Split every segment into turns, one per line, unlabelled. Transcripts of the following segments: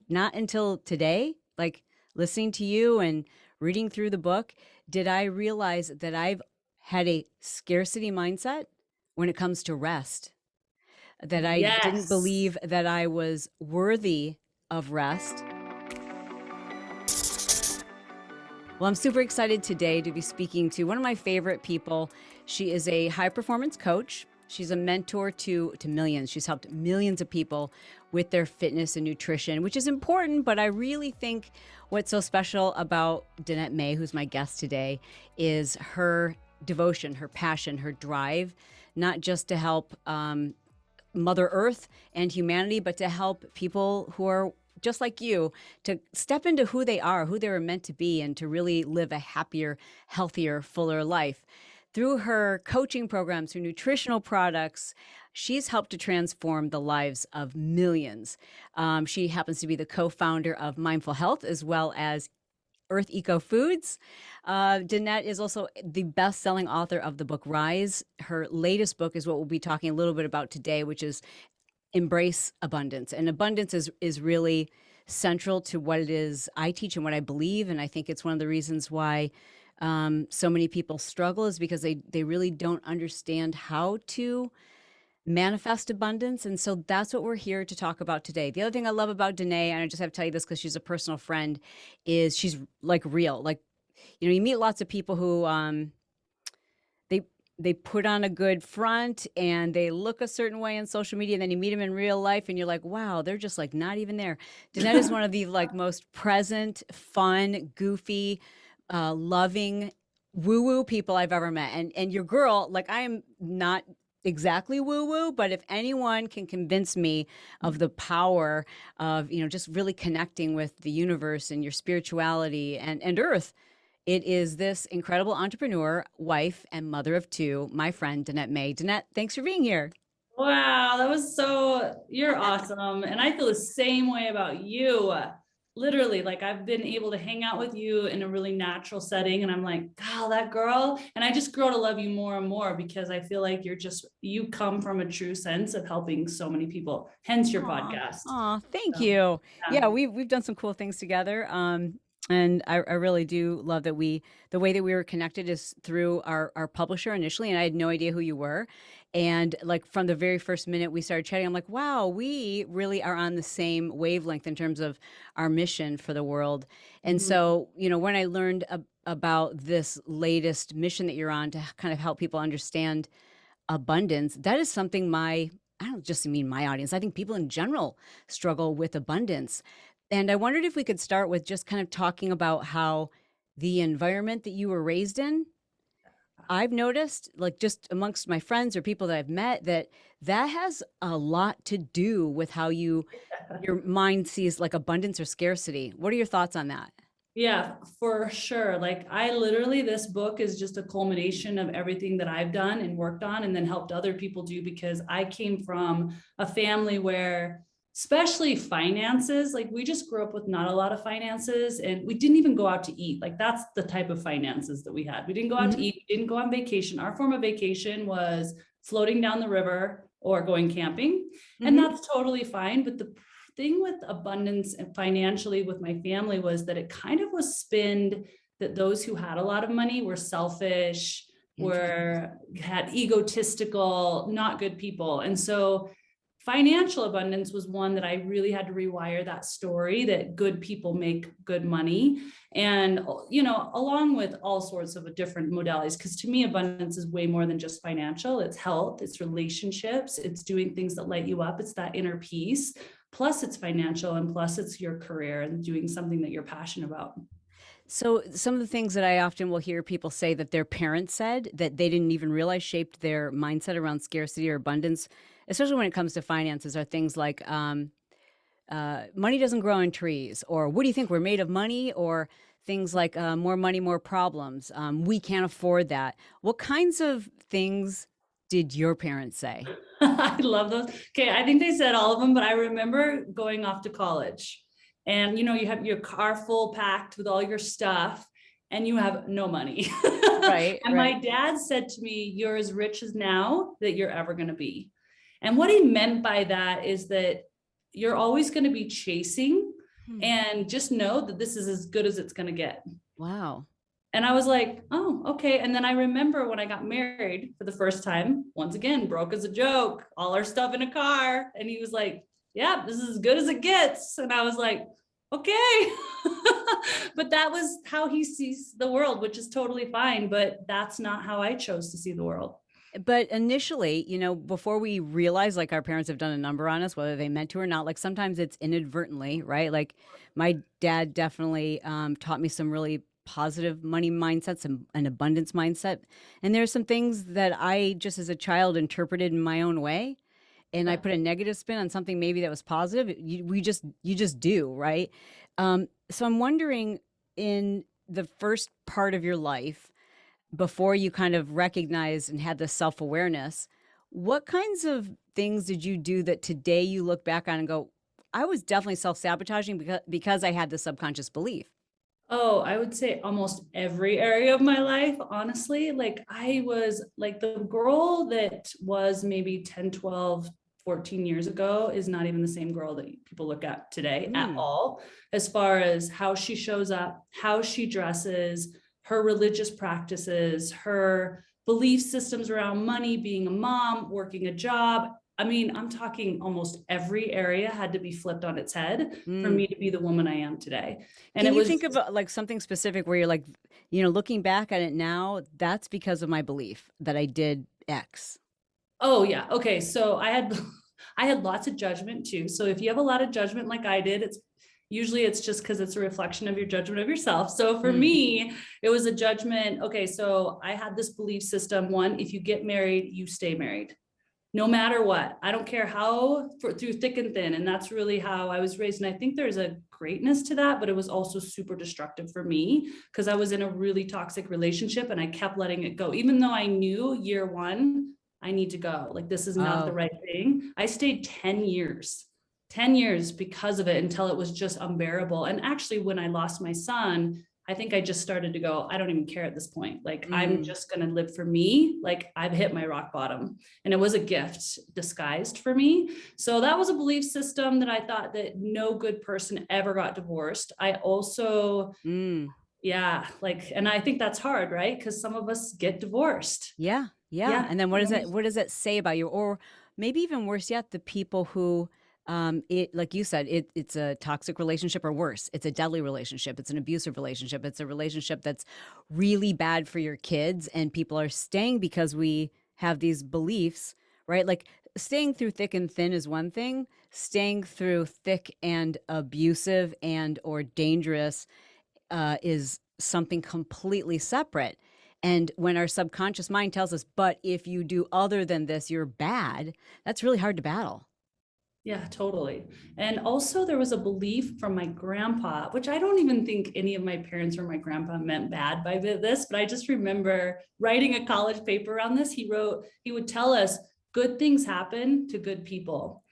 not until today, like listening to you and reading through the book, did I realize that I've had a scarcity mindset when it comes to rest, that I didn't
Yes.
believe that I was worthy of rest. Well, I'm super excited today to be speaking to one of my favorite people. She is a high performance coach. She's a mentor to millions. She's helped millions of people with their fitness and nutrition, which is important. But I really think what's so special about Danette May, who's my guest today, is her devotion, her passion, her drive, not just to help Mother Earth and humanity, but to help people who are just like you to step into who they are, who they were meant to be, and to really live a happier, healthier, fuller life. Through her coaching programs, through nutritional products, she's helped to transform the lives of millions. She happens to be the co founder of Mindful Health as well as Earth Eco Foods. Danette is also the best selling author of the book Rise. Her latest book is what we'll be talking a little bit about today, which is Embrace Abundance. And abundance is really central to what it is I teach and what I believe. And I think it's one of the reasons why so many people struggle is because they really don't understand how to manifest abundance. And so that's what we're here to talk about today. The other thing I love about Danae, and I just have to tell you this because she's a personal friend, is she's like real. Like, you meet lots of people who they they put on a good front and they look a certain way on social media, and then you meet them in real life and you're like, wow, they're just like not even there. Danette is one of the like most present, fun, goofy, loving woo-woo people I've ever met. And your girl, like I am not exactly woo-woo, but if anyone can convince me of the power of, just really connecting with the universe and your spirituality and earth, it is this incredible entrepreneur, wife, and mother of two, my friend Danette May. Danette, thanks for being here.
Wow, that was you're awesome. And I feel the same way about you. Literally, like I've been able to hang out with you in a really natural setting. And I'm like, God, that girl. And I just grow to love you more and more because I feel like you come from a true sense of helping so many people, hence your
Aw,
podcast.
aw, thank
So,
you.
yeah.
Yeah, we've done some cool things together. And I really do love that the way that we were connected is through our publisher initially, and I had no idea who you were. And like from the very first minute we started chatting, I'm like, wow, we really are on the same wavelength in terms of our mission for the world. And
Mhm.
so, when I learned about this latest mission that you're on to kind of help people understand abundance, that is something I don't just mean my audience, I think people in general struggle with abundance. And I wondered if we could start with just kind of talking about how the environment that you were raised in, I've noticed, like just amongst my friends or people that I've met, that has a lot to do with how your mind sees like abundance or scarcity. What are your thoughts on that?
Yeah, for sure. Like this book is just a culmination of everything that I've done and worked on and then helped other people do because I came from a family where especially finances, like we just grew up with not a lot of finances and we didn't even go out to eat. Like that's the type of finances that we had. We didn't go out to
Hmm.
eat, we didn't go on vacation. Our form of vacation was floating down the river or going camping. And
Hmm.
that's totally fine. But the thing with abundance and financially with my family was that it kind of was spinned that those who had a lot of money were selfish,
Interesting.
had egotistical, not good people. And so financial abundance was one that I really had to rewire that story that good people make good money. And, along with all sorts of different modalities, because to me, abundance is way more than just financial. It's health, it's relationships, it's doing things that light you up, it's that inner peace. Plus, it's financial, and plus, it's your career and doing something that you're passionate about.
So some of the things that I often will hear people say that their parents said that they didn't even realize shaped their mindset around scarcity or abundance, especially when it comes to finances, are things like money doesn't grow on trees, or what do you think, we're made of money, or things like more money, more problems. We can't afford that. What kinds of things did your parents say?
I love those. Okay, I think they said all of them, but I remember going off to college and you have your car full packed with all your stuff and you have no money.
Right,
And
right.
my dad said to me, "You're as rich as now that you're ever going to be." And what he meant by that is that you're always going to be chasing,
Hmm.
And just know that this is as good as it's going to get.
Wow.
And I was like, oh, okay. And then I remember when I got married for the first time, once again, broke as a joke, all our stuff in a car. And he was like, yeah, this is as good as it gets. And I was like, okay. But that was how he sees the world, which is totally fine. But that's not how I chose to see the world.
But initially, before we realize like our parents have done a number on us, whether they meant to or not, like sometimes it's inadvertently, right? Like my dad definitely taught me some really positive money mindsets and an abundance mindset. And there's some things that I just as a child interpreted in my own way. And I
Yeah.
put a negative spin on something maybe that was positive. You just do, right? So I'm wondering in the first part of your life, before you kind of recognized and had the self awareness, what kinds of things did you do that today you look back on and go, I was definitely self sabotaging because I had the subconscious belief?
Oh, I would say almost every area of my life, honestly. Like I was like the girl that was maybe 10, 12, 14 years ago is not even the same girl that people look at today at
Mm,
all, as far as how she shows up, how she dresses, her religious practices, her belief systems around money, being a mom, working a job. I mean, I'm talking almost every area had to be flipped on its head for
mm.
me to be the woman I am today. And
Can
it
you
was
think of like something specific where you're like, looking back at it now, that's because of my belief that I did X?
Oh yeah. Okay. So I had I had lots of judgment too. So if you have a lot of judgment like I did, it's just because it's a reflection of your judgment of yourself. So for
Mm.
me, it was a judgment. Okay, so I had this belief system. One, if you get married, you stay married. No matter what. I don't care how through thick and thin. And that's really how I was raised. And I think there's a greatness to that, but it was also super destructive for me because I was in a really toxic relationship and I kept letting it go. Even though I knew year one, I need to go. Like, this is not the
Oh,
right thing. I stayed 10 years, 10 years because of it until it was just unbearable. And actually, when I lost my son, I think I just started to go, I don't even care at this point. Like, I'm
mm.
just going to live for me. Like, I've hit my rock bottom. And it was a gift disguised for me. So that was a belief system that I thought that no good person ever got divorced. I also,
Mm.
yeah, like, and I think that's hard, right? Because some of us get divorced.
Yeah, yeah.
Yeah.
And then
You know, we,
what does that say about you? Or maybe even worse yet, the people who it like you said, it's a toxic relationship, or worse, it's a deadly relationship, it's an abusive relationship, it's a relationship that's really bad for your kids, and people are staying because we have these beliefs, right? Like staying through thick and thin is one thing, staying through thick and abusive and or dangerous is something completely separate. And when our subconscious mind tells us, but if you do other than this, you're bad, that's really hard to battle.
yeah, totally. And also, there was a belief from my grandpa, which I don't even think any of my parents or my grandpa meant bad by this, but I just remember writing a college paper on this. He would tell us good things happen to good people.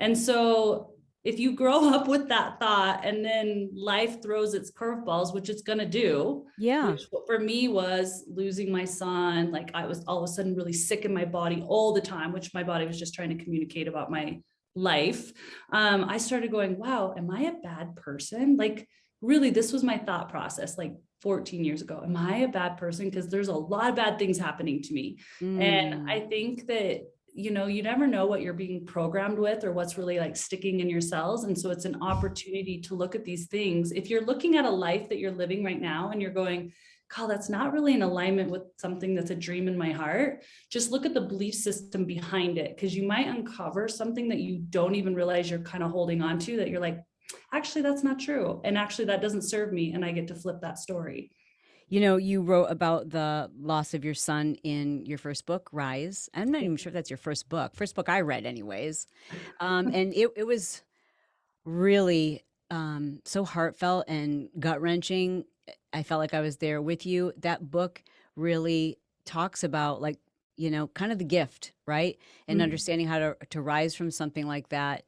And so if you grow up with that thought and then life throws its curveballs, which it's going to do,
Yeah.
which for me was losing my son, like I was all of a sudden really sick in my body all the time, which my body was just trying to communicate about my life. I started going, wow, am I a bad person? Like, really, this was my thought process like 14 years ago. Am I a bad person? Because there's a lot of bad things happening to me. And
Mm.
I think that you never know what you're being programmed with or what's really like sticking in your cells. And so it's an opportunity to look at these things. If you're looking at a life that you're living right now and you're going, God, that's not really in alignment with something that's a dream in my heart, just look at the belief system behind it, because you might uncover something that you don't even realize you're kind of holding on to, that you're like, actually, that's not true. And actually, that doesn't serve me. And I get to flip that story.
You wrote about the loss of your son in your first book, Rise. I'm not even sure if that's your first book. First book I read, anyways. And it was really so heartfelt and gut wrenching. I felt like I was there with you. That book really talks about like, kind of the gift, right? And
Mm.
understanding how to rise from something like that.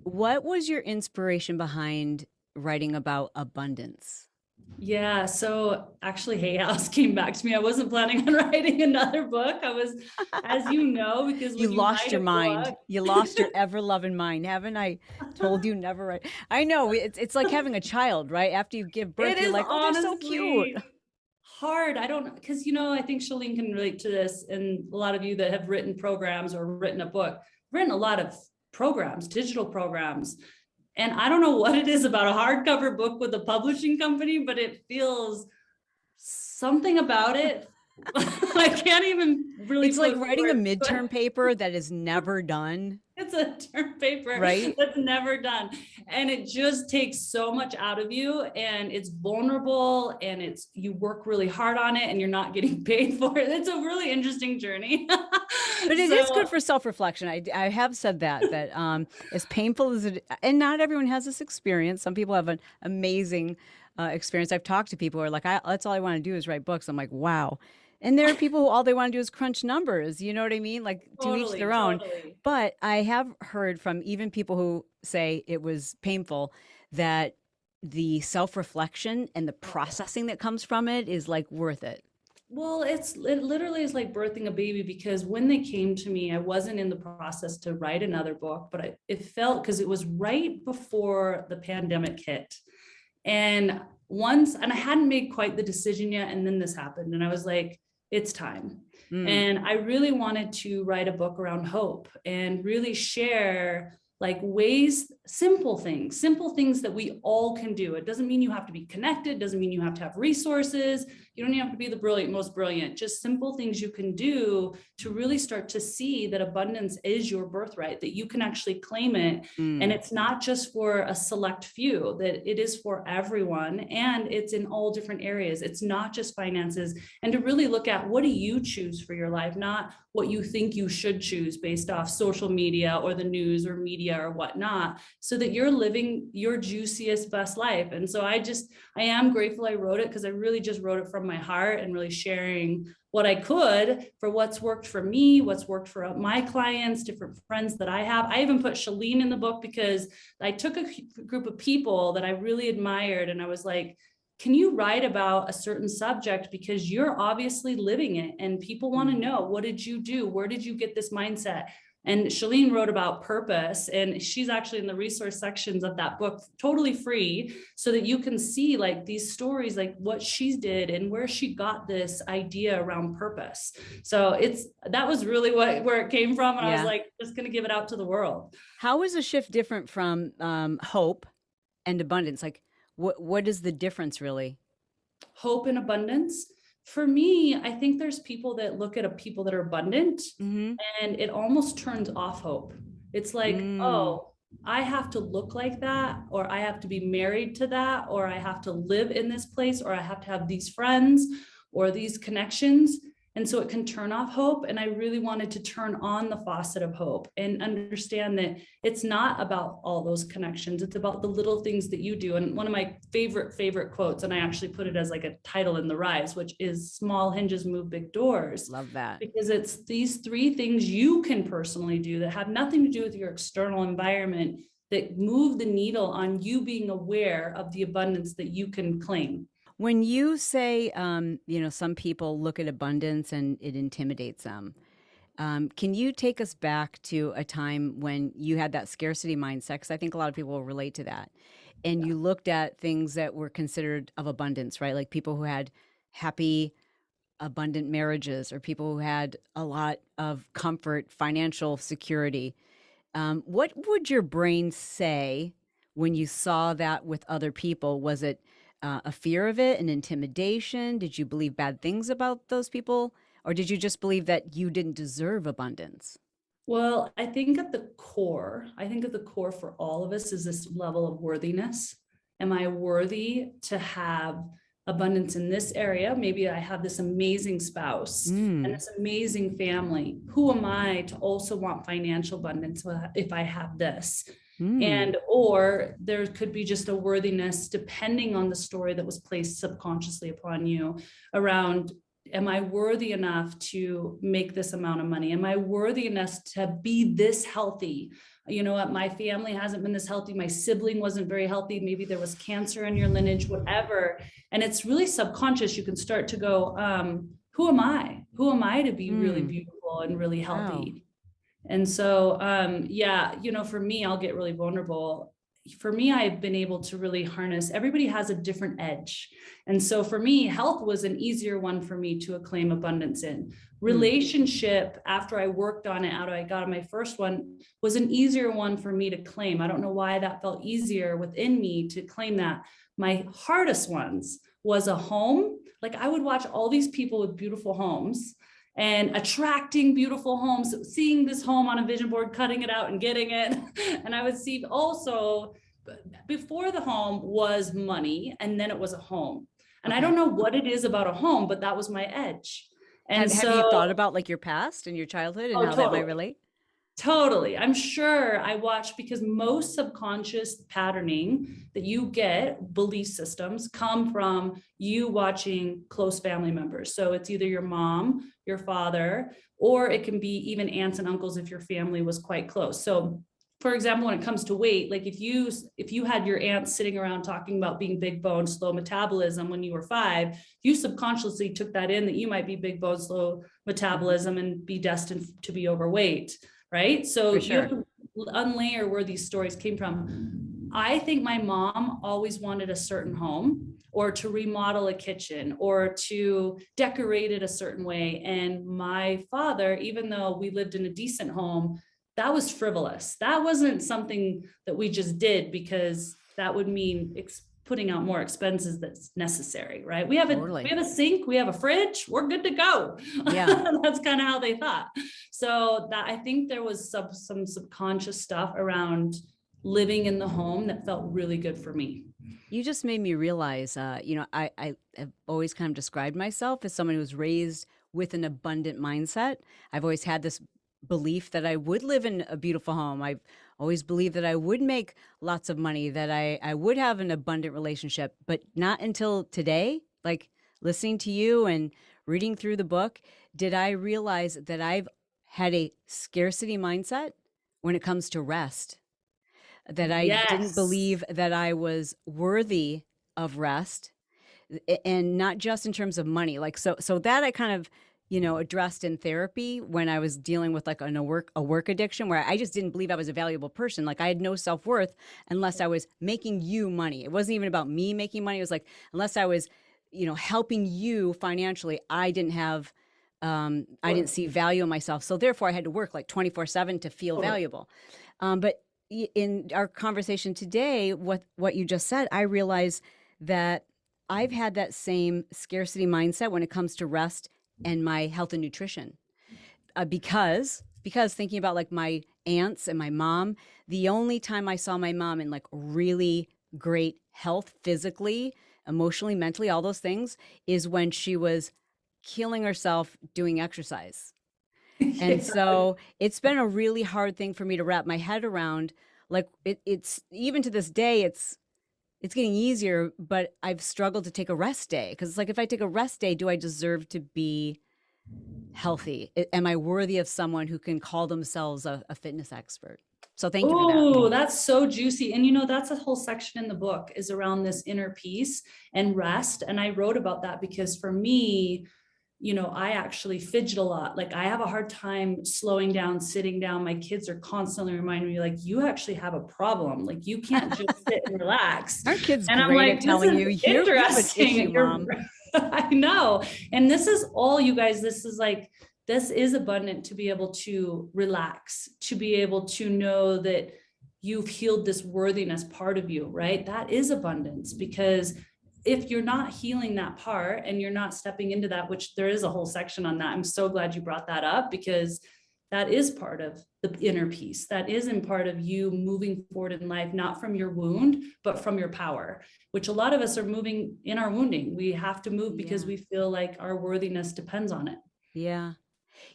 What was your inspiration behind writing about abundance?
Yeah. So actually, Hay House came back to me. I wasn't planning on writing another book. I was, as you know, because
You
when you
lost
write
your
a
mind.
book,
You lost your ever loving mind. Haven't I told you never write? I know it's like having a child, right? After you give birth,
it
you're
is
like, oh, they're so cute.
honestly hard. I don't, because, I think Chalene can relate to this. And a lot of you that have written programs or written a book, written a lot of programs, digital programs. And I don't know what it is about a hardcover book with a publishing company, but it feels something about it. I can't even really
It's like
put
writing a
words,
midterm
but
paper that is never done,
it's a term paper
right?
that's never done. And it just takes so much out of you, and it's vulnerable, and you work really hard on it and you're not getting paid for it. It's a really interesting journey.
But it is good
So
for self-reflection. I have said that as painful as it, and not everyone has this experience. Some people have an amazing experience. I've talked to people who are like, that's all I want to do is write books. I'm like, wow. And there are people who all they want to do is crunch numbers. You know what I mean? Like to each
totally,
their own.
totally.
But I have heard from even people who say it was painful that the self-reflection and the processing that comes from it is like worth it.
Well, it literally is like birthing a baby, because when they came to me, I wasn't in the process to write another book, but it felt, because it was right before the pandemic hit. And I hadn't made quite the decision yet. And then this happened. And I was like, it's time.
Mm,
And I really wanted to write a book around hope and really share like ways, simple things that we all can do. It doesn't mean you have to be connected, doesn't mean you have to have resources. You don't even have to be the most brilliant, just simple things you can do to really start to see that abundance is your birthright, that you can actually claim it. And
mm.
it's not just for a select few, that it is for everyone. And it's in all different areas. It's not just finances. And to really look at, what do you choose for your life, not what you think you should choose based off social media or the news or media or whatnot, so that you're living your juiciest, best life. And so I am grateful I wrote it, because I really just wrote it from my heart and really sharing what I could for what's worked for me, what's worked for my clients, different friends that I have. I even put Chalene in the book, because I took a group of people that I really admired, and I was like, can you write about a certain subject, because you're obviously living it and people want to know, what did you do? Where did you get this mindset? And Chalene wrote about purpose, and she's actually in the resource sections of that book, totally free, so that you can see like these stories, like what she did and where she got this idea around purpose. So that was really where it came from. And I was
Yeah.
like, just going to give it out to the world.
How is a shift different from hope and abundance? Like, what is the difference really?
Hope and abundance. For me, I think there's people that look at people that are abundant,
Mm-hmm.
and it almost turns off hope. It's like,
Mm,
oh, I have to look like that, or I have to be married to that, or I have to live in this place, or I have to have these friends or these connections. And so it can turn off hope. And I really wanted to turn on the faucet of hope and understand that it's not about all those connections. It's about the little things that you do. And one of my favorite quotes, and I actually put it as like a title in the Rise, which is "Small hinges move big doors."
love that.
Because it's these three things you can personally do that have nothing to do with your external environment, that move the needle on you being aware of the abundance that you can claim.
When you say, some people look at abundance and it intimidates them, can you take us back to a time when you had that scarcity mindset? Because I think a lot of people will relate to that. And you looked at things that were considered of abundance, right? Like people who had happy, abundant marriages, or people who had a lot of comfort, financial security. What would your brain say when you saw that with other people? Was it a fear of it, an intimidation? Did you believe bad things about those people? Or did you just believe that you didn't deserve abundance?
Well, I think at the core for all of us is this level of worthiness. Am I worthy to have abundance in this area? Maybe I have this amazing spouse and
Mm,
this amazing family. Who am I to also want financial abundance if I have this?
mm,
And or there could be just a worthiness, depending on the story that was placed subconsciously upon you, around, am I worthy enough to make this amount of money? Am I worthy enough to be this healthy? you know what, my family hasn't been this healthy. My sibling wasn't very healthy. Maybe there was cancer in your lineage, whatever. And it's really subconscious. You can start to go, who am I? Who am I to be really beautiful and really healthy?
Wow.
And so, yeah, you know, for me, I'll get really vulnerable. For me, I've been able to really harness, everybody has a different edge. And so for me, health was an easier one for me to acclaim abundance in. Relationship, after I worked on it, after I got on my first one, was an easier one for me to claim. I don't know why that felt easier within me to claim that. My hardest ones was a home. Like I would watch all these people with beautiful homes and attracting beautiful homes, seeing this home on a vision board, cutting it out and getting it. And I would see also before the home was money, and then it was a home. And I don't know what it is about a home, but that was my edge. And
Have you thought about like your past and your childhood and how that might relate?
Totally. I'm sure I watched, because most subconscious patterning that you get, belief systems, come from you watching close family members. So it's either your mom, your father, or it can be even aunts and uncles if your family was quite close. So for example, when it comes to weight, like if you had your aunt sitting around talking about being big bone, slow metabolism when you were 5, you subconsciously took that in, that you might be big bone, slow metabolism and be destined to be overweight. Right. So you have to unlayer where these stories came from. I think my mom always wanted a certain home, or to remodel a kitchen, or to decorate it a certain way. And my father, even though we lived in a decent home, that was frivolous. That wasn't something that we just did because that would mean putting out more expenses that's necessary, right? We have a sink, we have a fridge, we're good to go. Yeah. That's kind of how they thought. So that, I think there was some subconscious stuff around living in the home that felt really good for me.
You just made me realize, you know, I have always kind of described myself as someone who was raised with an abundant mindset. I've always had this belief that I would live in a beautiful home. I've always believed that I would make lots of money, that I would have an abundant relationship, but not until today, like listening to you and reading through the book, did I realize that I've had a scarcity mindset when it comes to rest, that I didn't believe that I was worthy of rest, and not just in terms of money. Like, so that I kind of, you know, addressed in therapy when I was dealing with like a work addiction, where I just didn't believe I was a valuable person. Like I had no self-worth unless I was making you money. It wasn't even about me making money. It was like, unless I was, you know, helping you financially, I didn't have, I didn't see value in myself. So therefore I had to work like 24/7 to feel valuable. But in our conversation today, what you just said, I realized that I've had that same scarcity mindset when it comes to rest and my health and nutrition, because thinking about like my aunts and my mom, the only time I saw my mom in like really great health, physically, emotionally, mentally, all those things, is when she was killing herself doing exercise. And so it's been a really hard thing for me to wrap my head around. Like it's even to this day, it's getting easier, but I've struggled to take a rest day, because it's like, if I take a rest day, do I deserve to be healthy? Am I worthy of someone who can call themselves a fitness expert? So thank you for that.
Oh, that's so juicy. And you know, that's a whole section in the book is around this inner peace and rest. And I wrote about that because for me, you know, I actually fidget a lot. Like I have a hard time slowing down, sitting down. My kids are constantly reminding me, like, you actually have a problem. Like you can't just sit and relax.
Aren't kids
and
great
I'm like,
at telling you, you have an issue, Mom?
I know. And this is all, you guys, this is abundant to be able to relax, to be able to know that you've healed this worthiness part of you, right? That is abundance, because if you're not healing that part and you're not stepping into that, which there is a whole section on that. I'm so glad you brought that up, because that is part of the inner peace. That is in part of you moving forward in life, not from your wound, but from your power, which a lot of us are moving in our wounding. We have to move because we feel like our worthiness depends on it.
Yeah.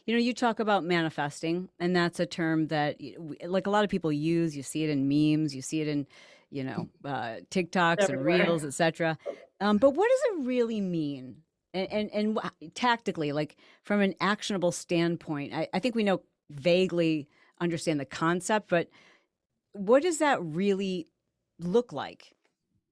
You know, you talk about manifesting, and that's a term that like a lot of people use. You see it in memes, you see it in, you know, TikToks and Reels, etc. But what does it really mean? And tactically, like from an actionable standpoint, I think we know vaguely understand the concept, but what does that really look like?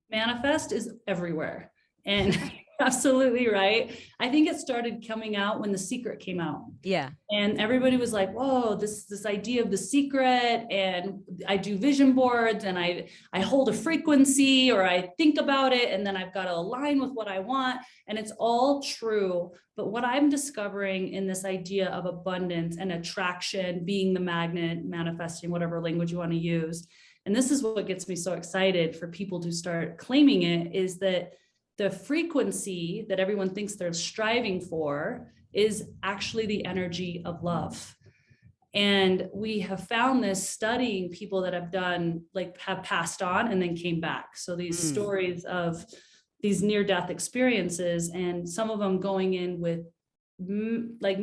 Manifest is everywhere. And absolutely right. I think it started coming out when The Secret came out.
Yeah.
And everybody was like, whoa, this idea of The Secret. And I do vision boards and I hold a frequency or I think about it. And then I've got to align with what I want. And it's all true. But what I'm discovering in this idea of abundance and attraction, being the magnet, manifesting, whatever language you want to use. And this is what gets me so excited for people to start claiming it, is that the frequency that everyone thinks they're striving for is actually the energy of love. And we have found this studying people that have done, like, have passed on and then came back. So these stories of these near-death experiences, and some of them going in with, like,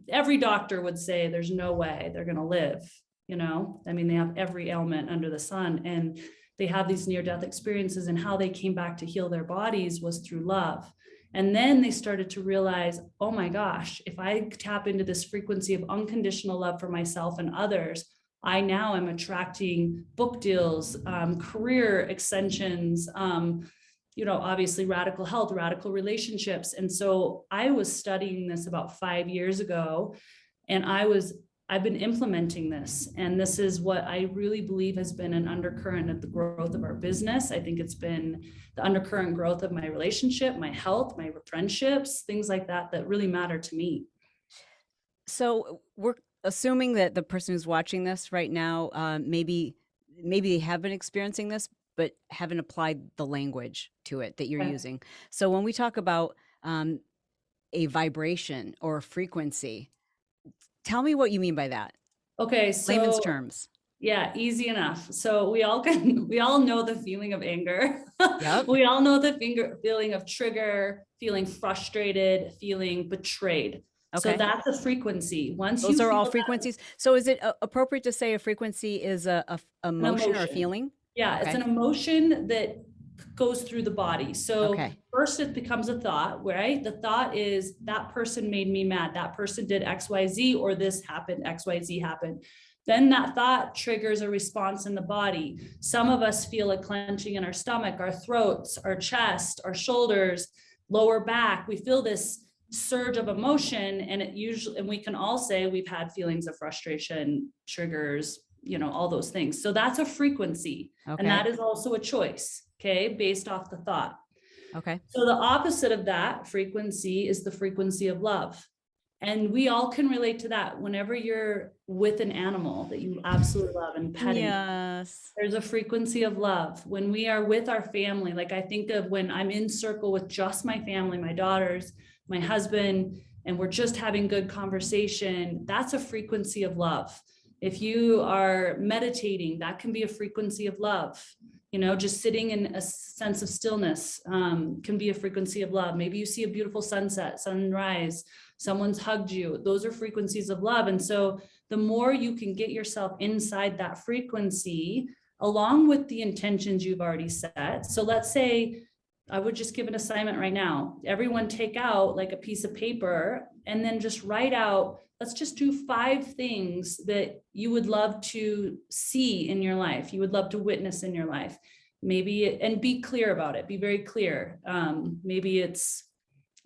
every doctor would say there's no way they're going to live. I mean, they have every ailment under the sun, and they have these near-death experiences, and how they came back to heal their bodies was through love. And then they started to realize, oh my gosh, if I tap into this frequency of unconditional love for myself and others, I now am attracting book deals, career extensions, obviously radical health, radical relationships. And so I was studying this about 5 years ago, and I've been implementing this. And this is what I really believe has been an undercurrent of the growth of our business. I think it's been the undercurrent growth of my relationship, my health, my friendships, things like that, that really matter to me.
So we're assuming that the person who's watching this right now, maybe they have been experiencing this, but haven't applied the language to it that you're
Okay.
using. So when we talk about a vibration or a frequency, tell me what you mean by that.
Okay,
Layman's
so
terms.
yeah, easy enough. So we all know the feeling of anger.
Yep.
We all know the feeling of trigger, feeling frustrated, feeling betrayed. So
Okay.
that's a frequency. Once
Those
you
are all
feel that,
frequencies. So is it appropriate to say a frequency is a
an
emotion or a
emotion.
feeling?
Yeah, it's
Okay.
an emotion that goes through the body. So
Okay.
first it becomes a thought, right? The thought is, that person made me mad. That person did XYZ, or this happened, XYZ happened. Then that thought triggers a response in the body. Some of us feel a clenching in our stomach, our throats, our chest, our shoulders, lower back. We feel this surge of emotion, and and we can all say we've had feelings of frustration, triggers, all those things. So that's a frequency.
Okay.
And that is also a choice, okay, based off the thought.
Okay.
So the opposite of that frequency is the frequency of love. And we all can relate to that. Whenever you're with an animal that you absolutely love and petting,
Yes.
there's a frequency of love. When we are with our family, like I think of when I'm in circle with just my family, my daughters, my husband, and we're just having good conversation, that's a frequency of love. If you are meditating, that can be a frequency of love. Just sitting in a sense of stillness can be a frequency of love. Maybe you see a beautiful sunset, sunrise, someone's hugged you. Those are frequencies of love. And so the more you can get yourself inside that frequency, along with the intentions you've already set. So let's say, I would just give an assignment right now. Everyone take out like a piece of paper and then just write out, let's just do 5 things that you would love to see in your life. You would love to witness in your life. Maybe, and be clear about it. Be very clear. Maybe it's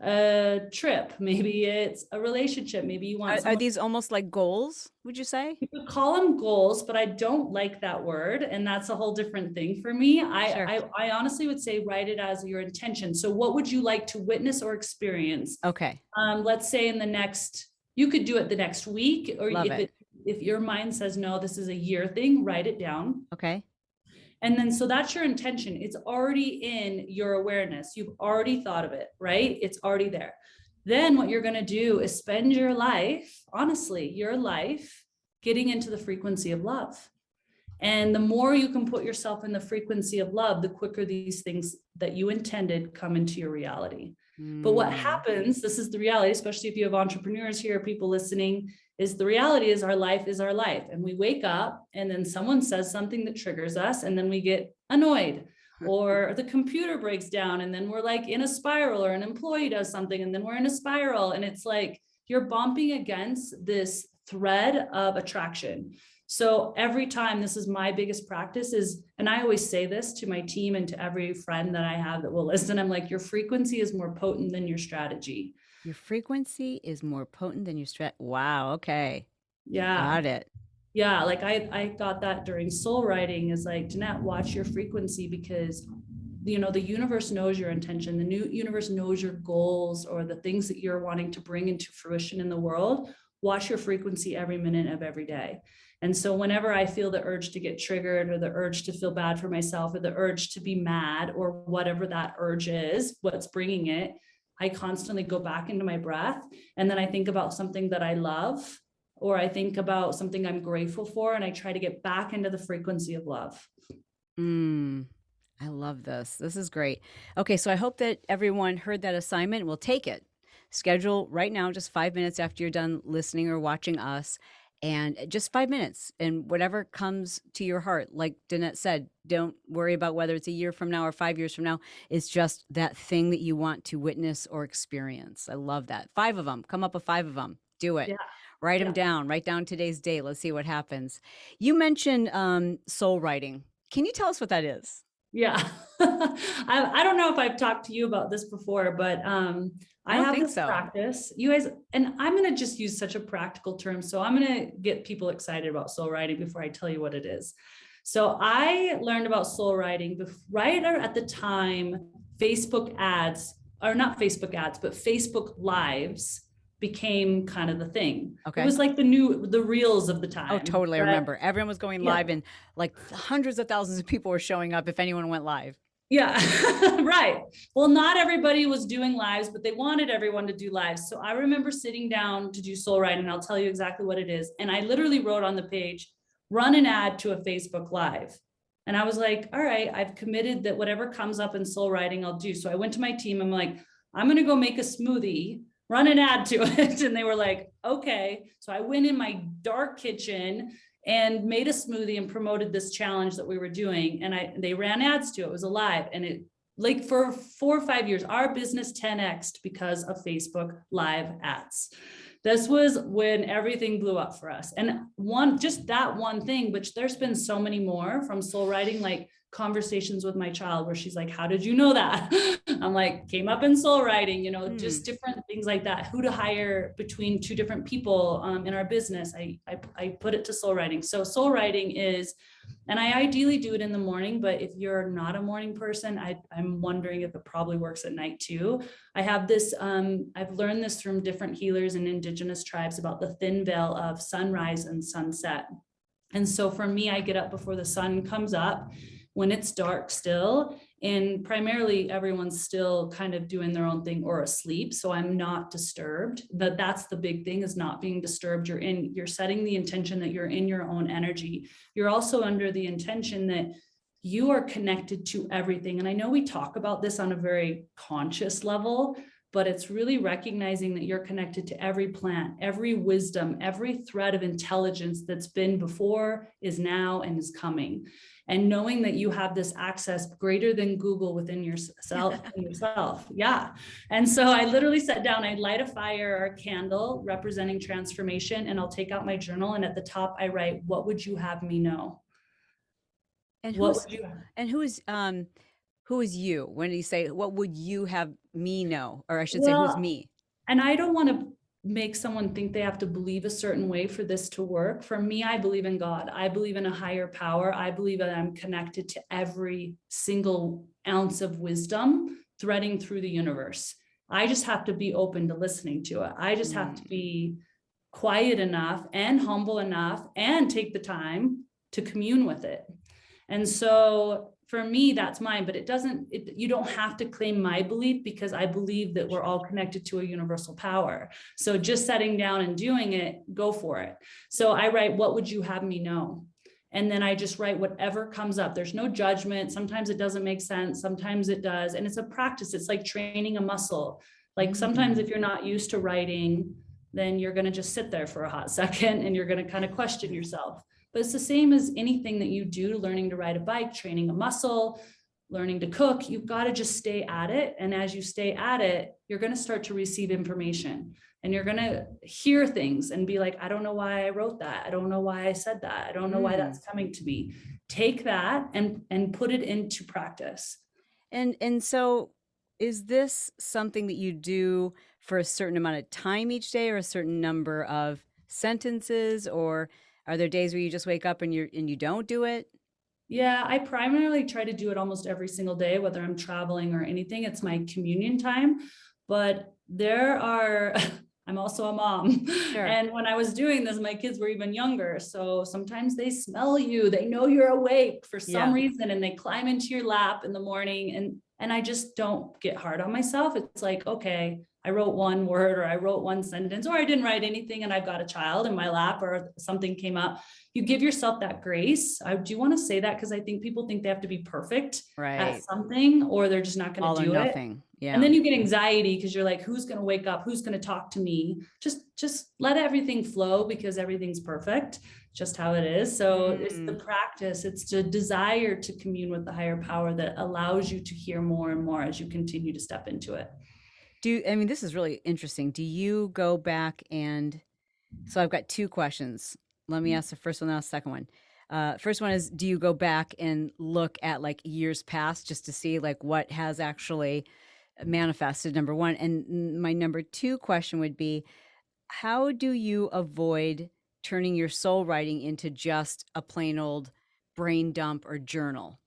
a trip. Maybe it's a relationship. Maybe you want
Are these almost like goals, would you say?
you could call them goals, but I don't like that word. And that's a whole different thing for me.
Sure.
I honestly would say write it as your intention. So what would you like to witness or experience?
Okay.
Let's say you could do it the next week, or
Love it.
if your mind says, no, this is a year thing, write it down.
Okay.
And then, so that's your intention. It's already in your awareness. You've already thought of it, right? It's already there. Then what you're going to do is spend your life, honestly, your life getting into the frequency of love. And the more you can put yourself in the frequency of love, the quicker these things that you intended come into your reality. But what happens, this is the reality, especially if you have entrepreneurs here, people listening, is the reality is our life is our life. And we wake up and then someone says something that triggers us, and then we get annoyed, or the computer breaks down, and then we're like in a spiral, or an employee does something, and then we're in a spiral. And it's like you're bumping against this thread of attraction. So every time, this is my biggest practice is, and I always say this to my team and to every friend that I have that will listen, I'm like, your frequency is more potent than your strategy.
Your frequency is more potent than your strat. Wow. Okay.
Yeah.
Got it.
Yeah. Like I got that during soul writing, is like, Danette, watch your frequency, because the universe knows your intention. The new universe knows your goals or the things that you're wanting to bring into fruition in the world. Watch your frequency every minute of every day. And so whenever I feel the urge to get triggered, or the urge to feel bad for myself, or the urge to be mad, or whatever that urge is, what's bringing it, I constantly go back into my breath. And then I think about something that I love, or I think about something I'm grateful for, and I try to get back into the frequency of love.
I love this. This is great. Okay, so I hope that everyone heard that assignment and will take it. Schedule right now, just 5 minutes after you're done listening or watching us, and just 5 minutes, and whatever comes to your heart. Like Danette said, don't worry about whether it's a year from now or 5 years from now. It's just that thing that you want to witness or experience. I love that. 5 of them. Come up with 5 of them. Do it.
Yeah.
Write them down. Write down today's date. Let's see what happens. You mentioned soul writing. Can you tell us what that is?
Yeah. I don't know if I've talked to you about this before, but I have this practice, you guys, and I'm going to just use such a practical term. So I'm going to get people excited about soul writing before I tell you what it is. So I learned about soul writing right at the time Facebook ads, or not Facebook ads, but Facebook Lives became kind of the thing. Okay. It was like the reels of the time.
Oh, totally. I remember everyone was going live, and like hundreds of thousands of people were showing up if anyone went live.
Yeah, right. Well, not everybody was doing lives, but they wanted everyone to do lives. So I remember sitting down to do soul writing, and I'll tell you exactly what it is. And I literally wrote on the page, run an ad to a Facebook Live. And I was like, all right, I've committed that whatever comes up in soul writing, I'll do. So I went to my team. I'm like, I'm going to go make a smoothie, run an ad to it. And they were like, okay. So I went in my dark kitchen and made a smoothie and promoted this challenge that we were doing. And they ran ads to it. It was alive. And it, like, for 4 or 5 years, our business 10x'd because of Facebook Live ads. This was when everything blew up for us. And just that one thing, which there's been so many more from soul writing, like conversations with my child where she's like, how did you know that? I'm like, came up in soul writing, just different things like that. Who to hire between 2 different people in our business. I put it to soul writing. So soul writing is, and I ideally do it in the morning, but if you're not a morning person, I'm wondering if it probably works at night too. I have this, I've learned this from different healers and indigenous tribes about the thin veil of sunrise and sunset. And so for me, I get up before the sun comes up, when it's dark still, and primarily everyone's still kind of doing their own thing or asleep. So I'm not disturbed. That's the big thing, is not being disturbed. You're setting the intention that you're in your own energy. You're also under the intention that you are connected to everything. And I know we talk about this on a very conscious level, but it's really recognizing that you're connected to every plant, every wisdom, every thread of intelligence that's been before, is now, and is coming. And knowing that you have this access greater than Google within yourself. Yeah. And so I literally sat down, I light a fire or a candle representing transformation, and I'll take out my journal. And at the top, I write, what would you have me know?
And who is you? When you say, what would you have me know? Or I should say, who's me?
And I don't want to make someone think they have to believe a certain way for this to work. For me, I believe in God. I believe in a higher power. I believe that I'm connected to every single ounce of wisdom threading through the universe. I just have to be open to listening to it. I just have to be quiet enough and humble enough and take the time to commune with it. And so for me, that's mine, but you don't have to claim my belief, because I believe that we're all connected to a universal power. So just sitting down and doing it, go for it. So I write, what would you have me know? And then I just write whatever comes up. There's no judgment. Sometimes it doesn't make sense. Sometimes it does. And it's a practice. It's like training a muscle. Like sometimes if you're not used to writing, then you're going to just sit there for a hot second and you're going to kind of question yourself. But it's the same as anything that you do, learning to ride a bike, training a muscle, learning to cook, you've got to just stay at it. And as you stay at it, you're going to start to receive information, and you're going to hear things and be like, I don't know why I wrote that. I don't know why I said that. I don't know why that's coming to me. Take that and put it into practice.
And so is this something that you do for a certain amount of time each day, or a certain number of sentences, or are there days where you just wake up and you don't do it?
Yeah, I primarily try to do it almost every single day, whether I'm traveling or anything. It's my communion time. But I'm also a mom.
Sure.
And when I was doing this, my kids were even younger. So sometimes they smell you, they know you're awake for some reason, and they climb into your lap in the morning. And I just don't get hard on myself. It's like, okay, I wrote one word, or I wrote one sentence, or I didn't write anything and I've got a child in my lap, or something came up. You give yourself that grace. I do want to say that because I think people think they have to be perfect at something, or they're just not going to do it.
Yeah.
And then you get anxiety because you're like, who's going to wake up? Who's going to talk to me? Just let everything flow, because everything's perfect, just how it is. So it's the practice. It's the desire to commune with the higher power that allows you to hear more and more as you continue to step into it.
This is really interesting. Do you go back so I've got two questions. Let me ask the first one, then I'll ask the second one. First one is, do you go back and look at like years past just to see like what has actually manifested, number one? And my number two question would be, how do you avoid turning your soul writing into just a plain old brain dump or journal?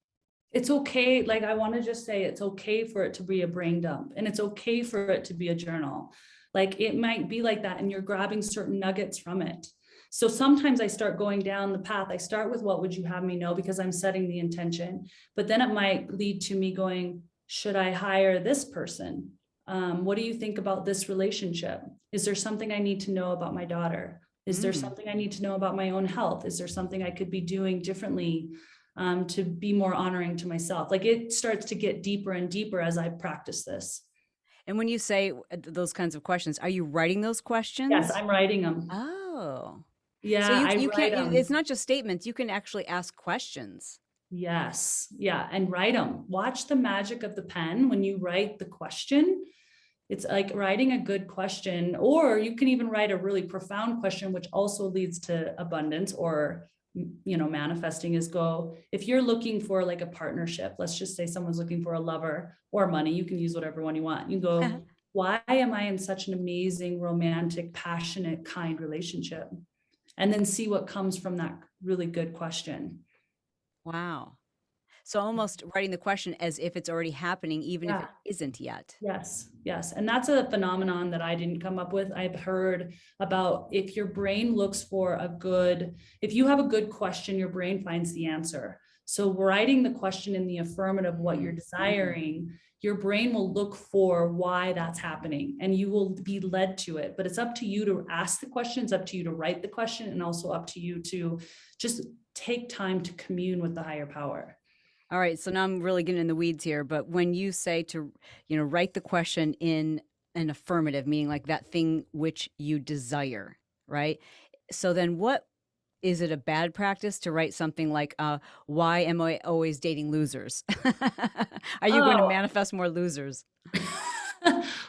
It's okay. Like, I want to just say it's okay for it to be a brain dump, and it's okay for it to be a journal. Like, it might be like that, and you're grabbing certain nuggets from it. So sometimes I start going down the path. I start with, what would you have me know? Because I'm setting the intention, but then it might lead to me going, should I hire this person? What do you think about this relationship? Is there something I need to know about my daughter? Is there something I need to know about my own health? Is there something I could be doing differently to be more honoring to myself? Like, it starts to get deeper and deeper as I practice this.
And when you say those kinds of questions, are you writing those questions?
Yes, I'm writing them.
Oh.
Yeah,
So
I write them.
it's not just statements. You can actually ask questions.
Yes. Yeah. And write them. Watch the magic of the pen when you write the question. It's like writing a good question, or you can even write a really profound question, which also leads to abundance, or, manifesting is if you're looking for like a partnership, let's just say someone's looking for a lover or money, you can use whatever one you want. You go, why am I in such an amazing, romantic, passionate, kind relationship? And then see what comes from that really good question.
Wow. So almost writing the question as if it's already happening, even if it isn't yet.
Yes. Yes. And that's a phenomenon that I didn't come up with. I've heard about, if your brain looks for if you have a good question, your brain finds the answer. So writing the question in the affirmative, what you're desiring, your brain will look for why that's happening, and you will be led to it. But it's up to you to ask the question. It's up to you to write the question, and also up to you to just take time to commune with the higher power.
All right. So now I'm really getting in the weeds here, but when you say to, write the question in an affirmative, meaning like that thing which you desire, right? So then is it a bad practice to write something like, why am I always dating losers? Are you going to manifest more losers?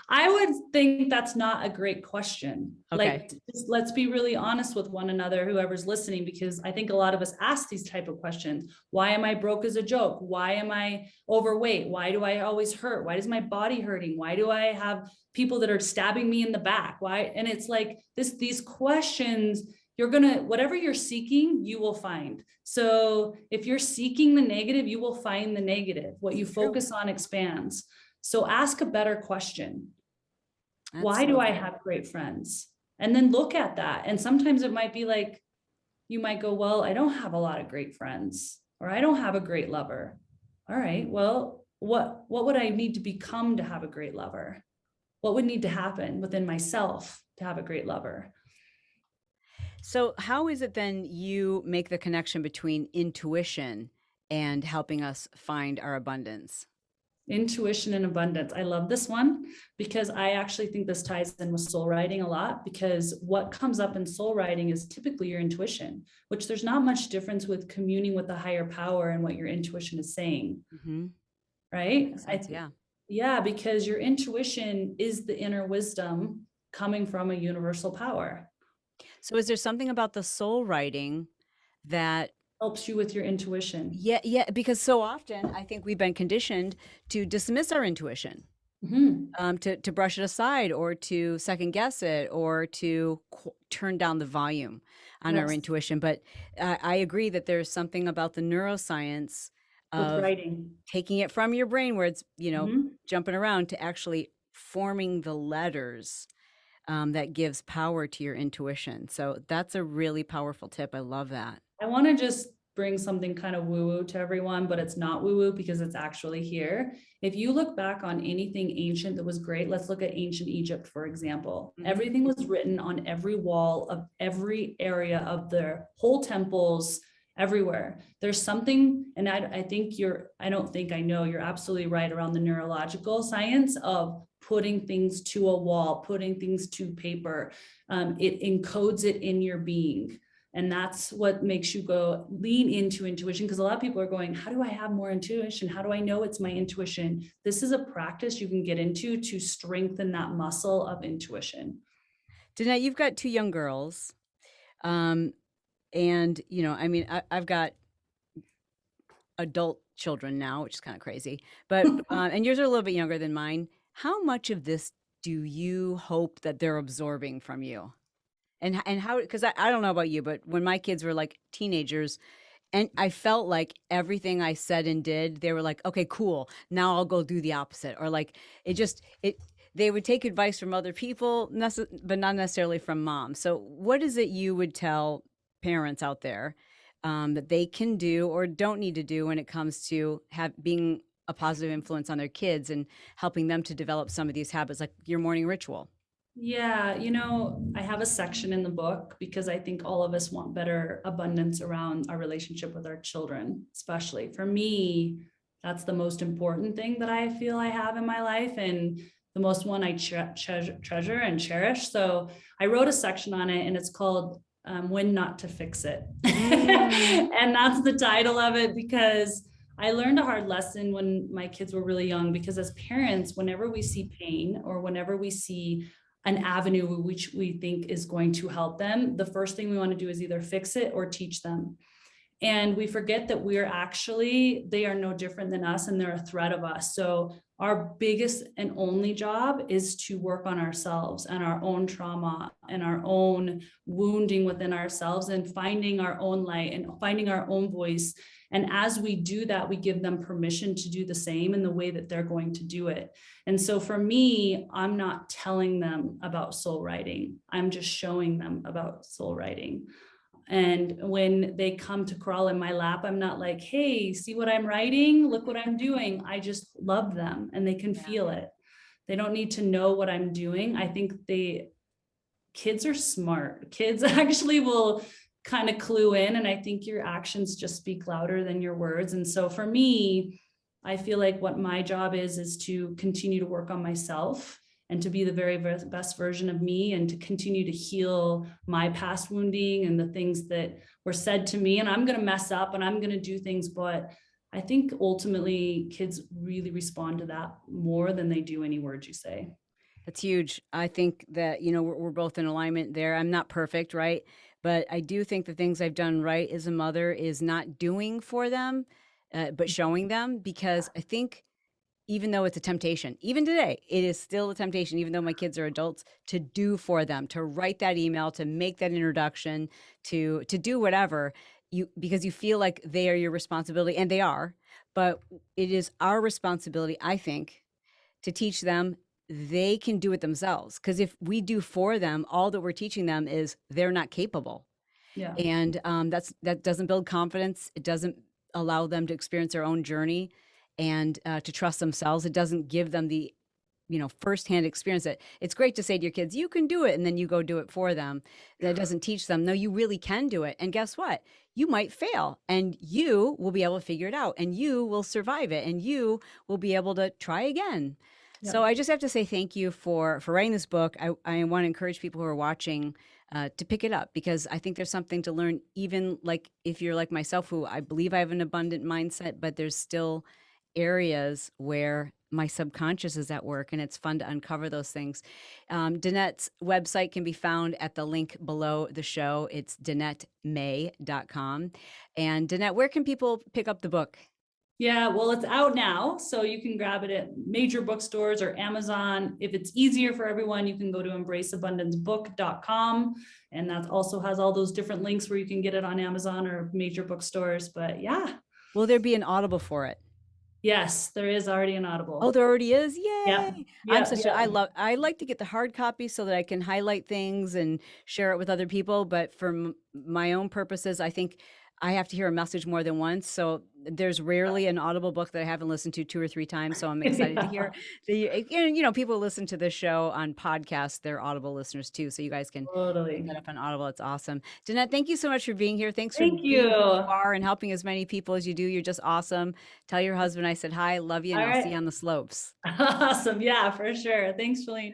I would think that's not a great question.
Okay.
Like, let's be really honest with one another, whoever's listening, because I think a lot of us ask these type of questions. Why am I broke as a joke? Why am I overweight? Why do I always hurt? Why is my body hurting? Why do I have people that are stabbing me in the back? Why? And it's like these questions, whatever you're seeking, you will find. So if you're seeking the negative, you will find the negative. What you focus on expands. So ask a better question. Why do I have great friends? And then look at that. And sometimes it might be like, you might go, well, I don't have a lot of great friends, or I don't have a great lover. All right, well, what would I need to become to have a great lover? What would need to happen within myself to have a great lover?
So how is it then you make the connection between intuition and helping us find our abundance?
Intuition and abundance. I love this one because I actually think this ties in with soul writing a lot, because what comes up in soul writing is typically your intuition, which there's not much difference with communing with the higher power and what your intuition is saying. right?
Makes sense. Yeah.
Yeah, because your intuition is the inner wisdom coming from a universal power.
So is there something about the soul writing that
Helps you with your intuition.
yeah, because so often I think we've been conditioned to dismiss our intuition,
Hmm.
to brush it aside or to second guess it or to turn down the volume on our
Yes,
intuition. But I agree that there's something about the neuroscience
with
of
writing.
taking it from your brain where it's,
Hmm.
jumping around to actually forming the letters that gives power to your intuition. So that's a really powerful tip. I love that.
I want to just bring something kind of woo woo to everyone, but it's not woo woo because it's actually here. If you look back on anything ancient that was great, let's look at ancient Egypt, for example.
Hmm.
Everything was written on every wall of every area of their whole temples, everywhere. There's something, and I think I don't think I know, you're absolutely right around the neurological science of putting things to a wall, putting things to paper. It encodes it in your being. And that's what makes you go lean into intuition. Because a lot of people are going, how do I have more intuition? How do I know it's my intuition? This is a practice you can get into to strengthen that muscle of intuition.
Danette, you've got two young girls. Um, and, I mean, I've got adult children now, which is kind of crazy. But, and yours are a little bit younger than mine. How much of this do you hope that they're absorbing from you? And how, because I don't know about you, but when my kids were like teenagers, and I felt like everything I said and did, they were like, okay, cool. Now I'll go do the opposite. Or like they would take advice from other people, but not necessarily from mom. So what is it you would tell parents out there that they can do or don't need to do when it comes to being a positive influence on their kids and helping them to develop some of these habits, like your morning ritual?
Yeah, I have a section in the book because I think all of us want better abundance around our relationship with our children, especially. For me, that's the most important thing that I feel I have in my life and the most one I treasure and cherish. So I wrote a section on it and it's called When Not to Fix It.
Mm.
And that's the title of it because I learned a hard lesson when my kids were really young because as parents, whenever we see pain or whenever we see an avenue which we think is going to help them, the first thing we want to do is either fix it or teach them. And we forget that they are no different than us and they're a threat of us. So our biggest and only job is to work on ourselves and our own trauma and our own wounding within ourselves and finding our own light and finding our own voice. And as we do that, we give them permission to do the same in the way that they're going to do it. And so for me, I'm not telling them about soul writing. I'm just showing them about soul writing. And when they come to crawl in my lap, I'm not like, hey, see what I'm writing? Look what I'm doing. I just love them and they can feel it. They don't need to know what I'm doing. I think kids are smart. Kids actually will kind of clue in. And I think your actions just speak louder than your words. And so for me, I feel like what my job is to continue to work on myself and to be the very best version of me and to continue to heal my past wounding and the things that were said to me. And I'm going to mess up and I'm going to do things, but I think ultimately kids really respond to that more than they do any words you say.
That's huge. I think that, we're both in alignment there. I'm not perfect, right? But I do think the things I've done right as a mother is not doing for them, but showing them because I think even though it's a temptation, even today, it is still a temptation, even though my kids are adults, to do for them, to write that email, to make that introduction, to do whatever because you feel like they are your responsibility and they are, but it is our responsibility, I think, to teach them they can do it themselves. Because if we do for them, all that we're teaching them is they're not capable.
Yeah.
And that doesn't build confidence. It doesn't allow them to experience their own journey and to trust themselves. It doesn't give them the firsthand experience. That it's great to say to your kids, you can do it, and then you go do it for them. That doesn't teach them, no, you really can do it. And guess what? You might fail and you will be able to figure it out and you will survive it and you will be able to try again.
Yeah.
So I just have to say thank you for writing this book. I want to encourage people who are watching to pick it up because I think there's something to learn, even like if you're like myself, who I believe I have an abundant mindset, but there's still areas where my subconscious is at work, and it's fun to uncover those things. Danette's website can be found at the link below the show. It's DanetteMay.com. And Danette, where can people pick up the book?
Yeah, well, it's out now, so you can grab it at major bookstores or Amazon. If it's easier for everyone, you can go to embraceabundancebook.com, and that also has all those different links where you can get it on Amazon or major bookstores. But yeah.
Will there be an Audible for it?
Yes, there is already an
Oh,
Audible.
there already is.
Yeah.
Yay.
Yeah. Yeah.
I like to get the hard copy so that I can highlight things and share it with other people. But for my own purposes, I think I have to hear a message more than once. So there's rarely an Audible book that I haven't listened to 2 or 3 times. So I'm excited to hear people listen to this show on podcasts. They're Audible listeners too. So you guys can
Totally.
pick that up on Audible. It's awesome. Danette, thank you so much for being here. Thanks for
Thank
being who you
you.
are and helping as many people as you do. You're just awesome. Tell your husband I said hi, love you, and
All
I'll see
right.
you on the slopes.
Awesome. Yeah, for sure. Thanks, Chalene.